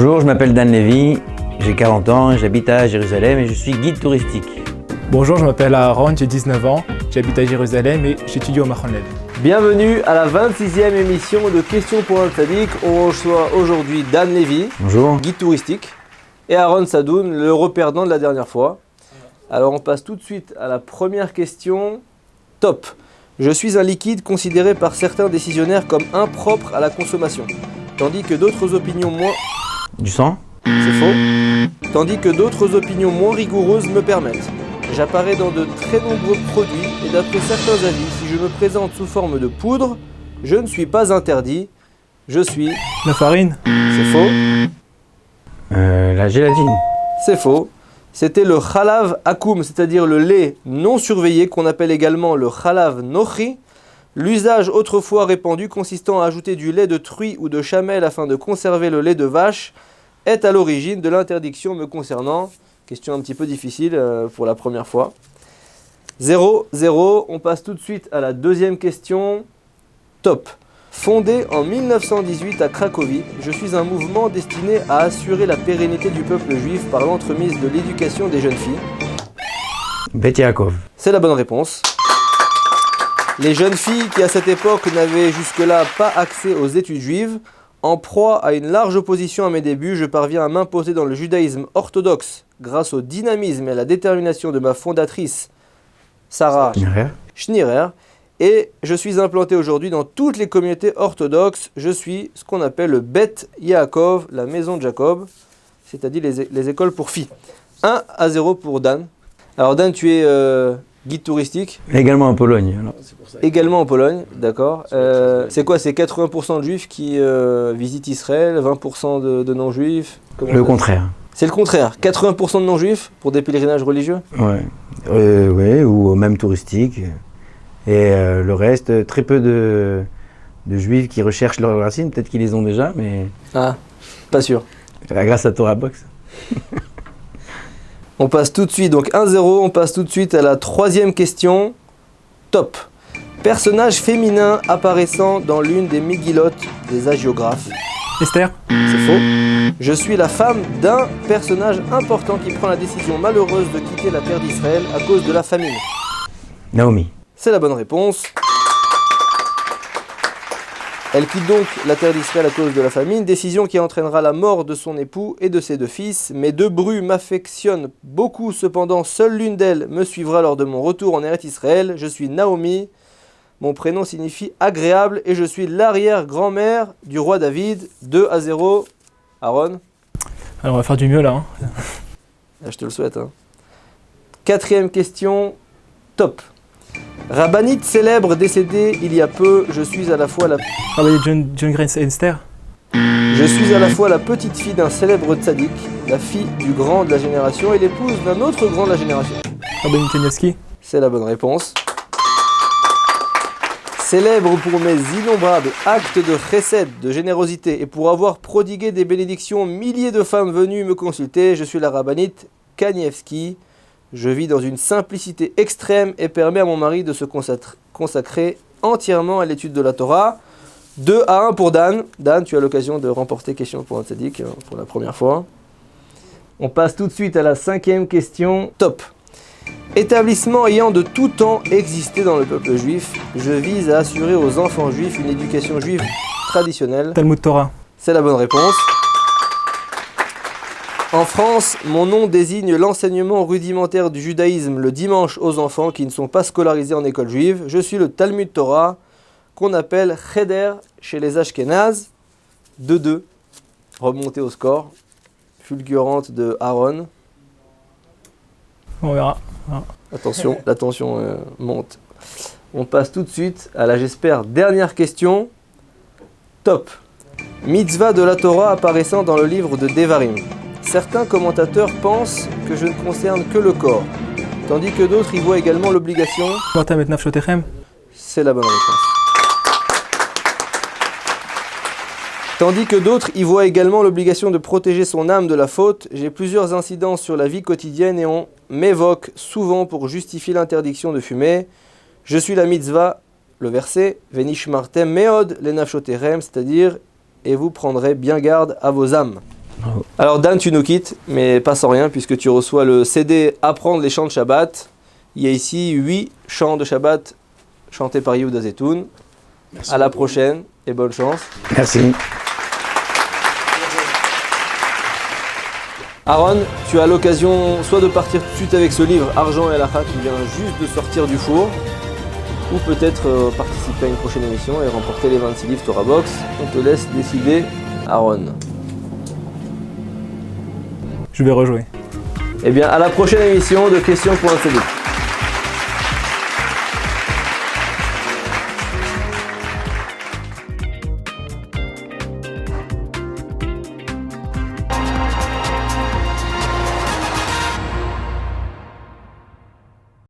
Bonjour, je m'appelle Dan Levy, j'ai 40 ans, j'habite à Jérusalem et je suis guide touristique. Bonjour, je m'appelle Aaron, j'ai 19 ans, j'habite à Jérusalem et j'étudie au Machon Lev. Bienvenue à la 26e émission de Questions pour un Tzaddik. On reçoit aujourd'hui Dan Levy, Bonjour. guide touristique, et Aaron Sadoun, le reperdant de la dernière fois. Alors on passe tout de suite à la première question. Top. Je suis un liquide considéré par certains décisionnaires comme impropre à la consommation, tandis que d'autres opinions moins... Du sang? C'est faux. Tandis que d'autres opinions moins rigoureuses me permettent. J'apparais dans de très nombreux produits et d'après certains avis, si je me présente sous forme de poudre, je ne suis pas interdit. Je suis... La farine? C'est faux. La gélatine. C'est faux. C'était le chalav akoum, c'est-à-dire le lait non surveillé, qu'on appelle également le chalav nochi. L'usage autrefois répandu consistant à ajouter du lait de truie ou de chamelle afin de conserver le lait de vache est à l'origine de l'interdiction me concernant. Question un petit peu difficile pour la première fois. 0-0, on passe tout de suite à la deuxième question. Top. Fondé en 1918 à Cracovie, je suis un mouvement destiné à assurer la pérennité du peuple juif par l'entremise de l'éducation des jeunes filles. Bet Yaakov. C'est la bonne réponse. Les jeunes filles qui à cette époque n'avaient jusque-là pas accès aux études juives, en proie à une large opposition à mes débuts, je parviens à m'imposer dans le judaïsme orthodoxe grâce au dynamisme et à la détermination de ma fondatrice, Sarah Schnierer. Et je suis implanté aujourd'hui dans toutes les communautés orthodoxes. Je suis ce qu'on appelle le Bet Yaakov, la maison de Jacob, c'est-à-dire les écoles pour filles. 1-0 pour Dan. Alors Dan, tu es guide touristique. Également en Pologne. Alors. Également en Pologne, d'accord. C'est quoi? C'est 80% de juifs qui visitent Israël, 20% de non-juifs? Le contraire. C'est le contraire. 80% de non-juifs pour des pèlerinages religieux? Ouais. Ouais, ou même touristique. Et le reste, très peu de juifs qui recherchent leurs racines. Peut-être qu'ils les ont déjà, mais... Ah, pas sûr. Grâce à Torah Box. On passe tout de suite, donc 1-0, on passe tout de suite à la troisième question. Top. Personnage féminin apparaissant dans l'une des Megilloth des hagiographes. Esther? C'est faux. Je suis la femme d'un personnage important qui prend la décision malheureuse de quitter la terre d'Israël à cause de la famine. Naomi. C'est la bonne réponse. Elle quitte donc la terre d'Israël à cause de la famine, décision qui entraînera la mort de son époux et de ses deux fils. Mes deux brus m'affectionnent beaucoup, cependant seule l'une d'elles me suivra lors de mon retour en Eretz Israël. Je suis Naomi, mon prénom signifie agréable et je suis l'arrière-grand-mère du roi David. 2-0, Aaron. Alors on va faire du mieux là. Je te le souhaite. Quatrième question, top. Rabbinite célèbre décédée il y a peu, je suis à la fois la... John Grace et Esther? Je suis à la fois la petite fille d'un célèbre tzaddik, la fille du grand de la génération et l'épouse d'un autre grand de la génération. Rabbi Kanievski? C'est la bonne réponse. Célèbre pour mes innombrables actes de chesed, de générosité et pour avoir prodigué des bénédictions, milliers de femmes venues me consulter, je suis la rabbinite Kanievski. Je vis dans une simplicité extrême et permets à mon mari de se consacrer entièrement à l'étude de la Torah. 2-1 pour Dan. Dan, tu as l'occasion de remporter question pour un tzaddik pour la première fois. On passe tout de suite à la cinquième question. Top. Établissement ayant de tout temps existé dans le peuple juif, je vise à assurer aux enfants juifs une éducation juive traditionnelle. Talmud Torah. C'est la bonne réponse. En France, mon nom désigne l'enseignement rudimentaire du judaïsme le dimanche aux enfants qui ne sont pas scolarisés en école juive. Je suis le Talmud Torah, qu'on appelle Cheder chez les Ashkénazes. 2-2, remontée au score, fulgurante de Aaron. On verra. Attention, la tension monte. On passe tout de suite à la, j'espère, dernière question. Top. Mitzvah de la Torah apparaissant dans le livre de Devarim. Certains commentateurs pensent que je ne concerne que le corps, tandis que d'autres y voient également l'obligation... C'est la bonne réponse. Tandis que d'autres y voient également l'obligation de protéger son âme de la faute, j'ai plusieurs incidences sur la vie quotidienne et on m'évoque souvent pour justifier l'interdiction de fumer. Je suis la mitzvah, le verset, Venishmartem meod lenafshoterem, c'est-à-dire, et vous prendrez bien garde à vos âmes. Bravo. Alors Dan, tu nous quittes, mais pas sans rien, puisque tu reçois le CD Apprendre les chants de Shabbat. Il y a ici 8 chants de Shabbat chantés par Yehuda Zetoun. Merci À la beaucoup. prochaine et bonne chance. Merci. Aaron, tu as l'occasion soit de partir tout de suite avec ce livre Argent et Halakha qui vient juste de sortir du four, ou peut-être participer à une prochaine émission et remporter les 26 livres Torah Box. On te laisse décider, Aaron. Je vais rejouer. Eh bien, à la prochaine émission de Questions pour un CD.